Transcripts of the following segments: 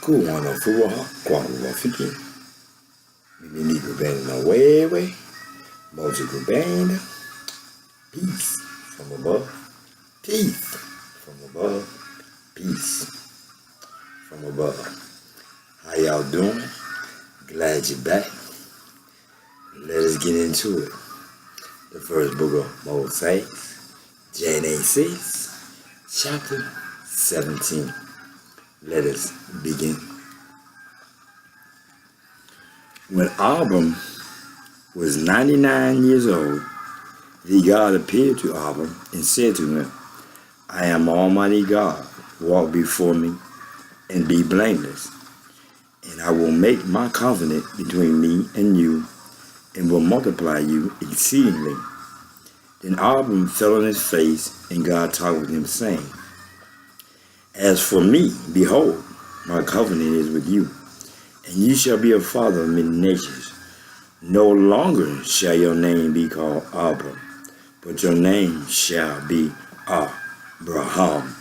kuwanafuha kwa urafiki. Mimi niko benda na wewe, multiple band. Peace from above, peace from above, peace from above. How y'all doing? Glad you're back. Let us get into it. The first book of Moses, Genesis, chapter 17. Let us begin. When Abram was 99 years old, the God appeared to Abram and said to him, I am Almighty God, walk before me and be blameless, and I will make my covenant between me and you, and will multiply you exceedingly. Then Abram fell on his face, and God talked with him, saying, As for me, behold, my covenant is with you, and you shall be a father of many nations. No longer shall your name be called Abram, but your name shall be Abraham,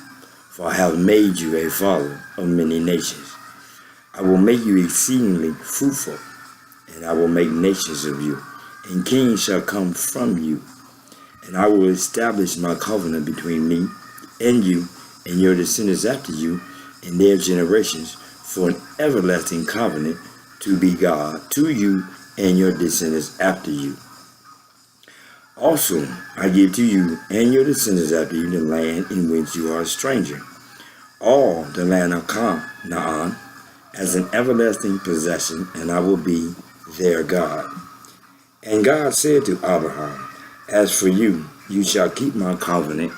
for I have made you a father of many nations. I will make you exceedingly fruitful, and I will make nations of you, and kings shall come from you. And I will establish my covenant between me and you and your descendants after you and their generations for an everlasting covenant to be God to you and your descendants after you. Also, I give to you and your descendants after you the land in which you are a stranger, all the land of Canaan, as an everlasting possession, and I will be their God. And God said to Abraham, As for you, you shall keep my covenant,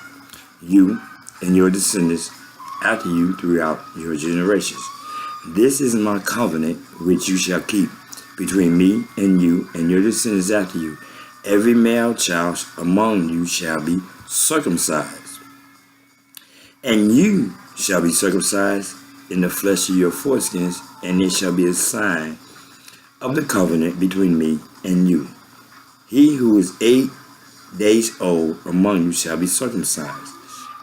you and your descendants after you throughout your generations. This is my covenant which you shall keep between me and you and your descendants after you. Every male child among you shall be circumcised, and you shall be circumcised in the flesh of your foreskins, and it shall be a sign of the covenant between me and you. He who is 8 days old among you shall be circumcised.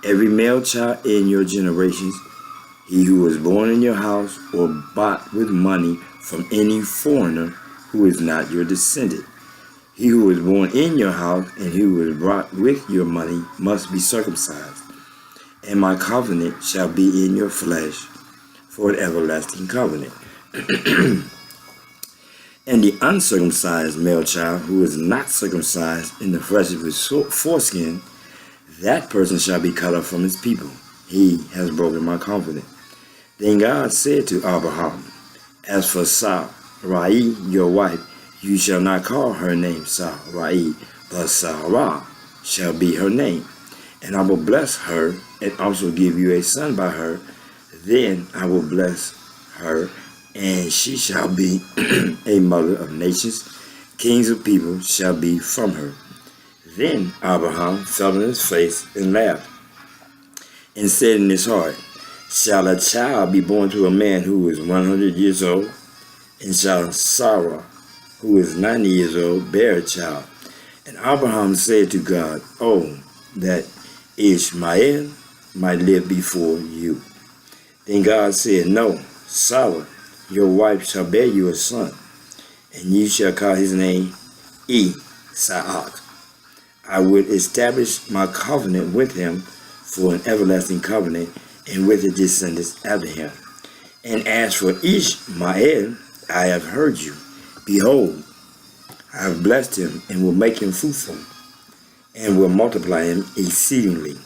Every male child in your generations, he who was born in your house or bought with money from any foreigner who is not your descendant. He who was born in your house and who was brought with your money must be circumcised. And my covenant shall be in your flesh for an everlasting covenant. And the uncircumcised male child who is not circumcised in the flesh of his foreskin, that person shall be cut off from his people. He has broken my covenant. Then God said to Abraham, As for Sarai, your wife, you shall not call her name Sarai, but Sarah shall be her name. And I will bless her and also give you a son by her. Then I will bless her, and she shall be a mother of nations. Kings of people shall be from her. Then Abraham fell on his face and laughed, and said in his heart, Shall a child be born to a man who is 100 years old? And shall Sarah, who is 90 years old, bear a child? And Abraham said to God, Oh, that Ishmael might live before you. Then God said, No, Sarah, your wife shall bear you a son, and you shall call his name Isaac. I will establish my covenant with him for an everlasting covenant, and with his descendants after him. And as for Ishmael, I have heard you. Behold, I have blessed him, and will make him fruitful, and will multiply him exceedingly.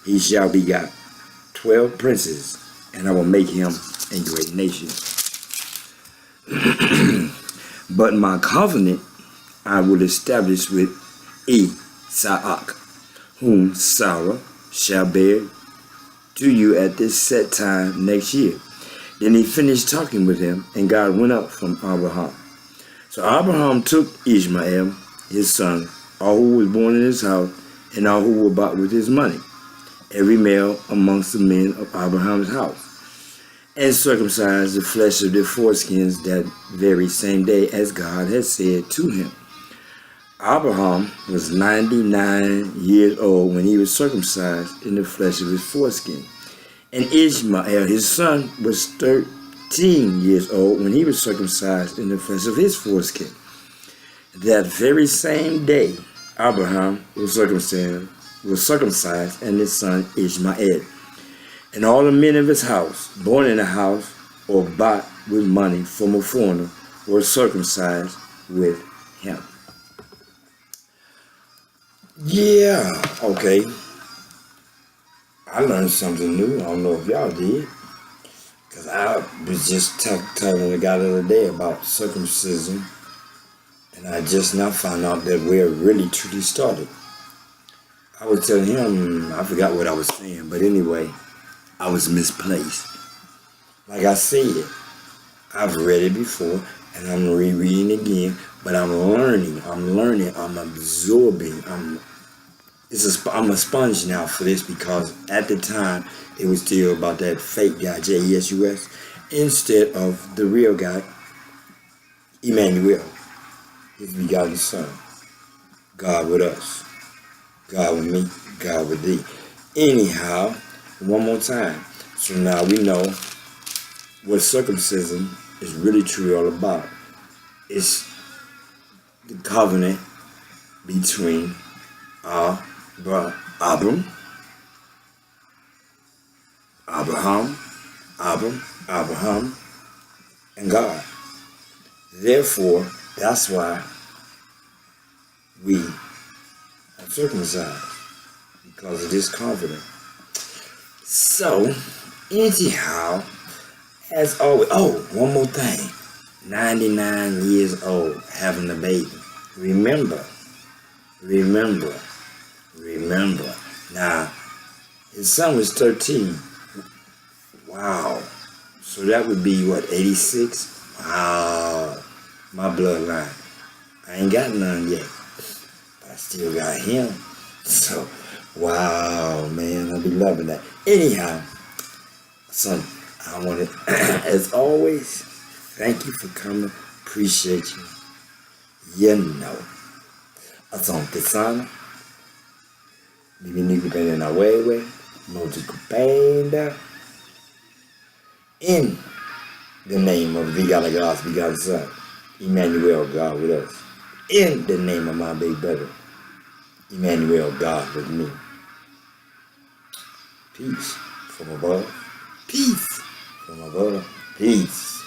He shall begot 12 princes, and I will make him a great nation. But my covenant I will establish with Isaac, whom Sarah shall bear to you at this set time next year. Then he finished talking with him, and God went up from Abraham. So Abraham took Ishmael, his son, all who was born in his house, and all who were bought with his money, every male amongst the men of Abraham's house, and circumcised the flesh of their foreskins that very same day as God had said to him. Abraham was 99 years old when he was circumcised in the flesh of his foreskin. And Ishmael, his son, was 18 years old when he was circumcised in the flesh of his foreskin. That very same day, Abraham was circumcised, and his son Ishmael. And all the men of his house, born in the house or bought with money from a foreigner, were circumcised with him. Yeah, okay. I learned something new. I don't know if y'all did. Because I was just telling the guy the other day about circumcision. And I just now found out that where it really truly started. I was telling him, I forgot what I was saying. But anyway, I was misplaced. Like I said, I've read it before. And I'm rereading again. But I'm learning, I'm absorbing. I'm a sponge now for this, because at the time it was still about that fake guy, Jesus, instead of the real guy, Emmanuel, his begotten son. God with us, God with me, God with thee. Anyhow, one more time. So now we know what circumcision is really truly all about. It's the covenant between Abraham, and God. Therefore, that's why we are circumcised, because of this covenant. So, anyhow, as always, one more thing. 99 years old, having a baby. Remember. Now, his son was 13. Wow. So that would be, what, 86? Wow. My bloodline. I ain't got none yet. But I still got him. So, wow, man. I'll be loving that. Anyhow, son, I want to, as always, thank you for coming. Appreciate you. You know. Asante sana. Nimenikupenda na wewe. Motukupenda. In the name of the God of God's begotten Son, Emmanuel, God with us. In the name of my big brother, Emmanuel, God with me. Peace from above. Peace from above. Peace.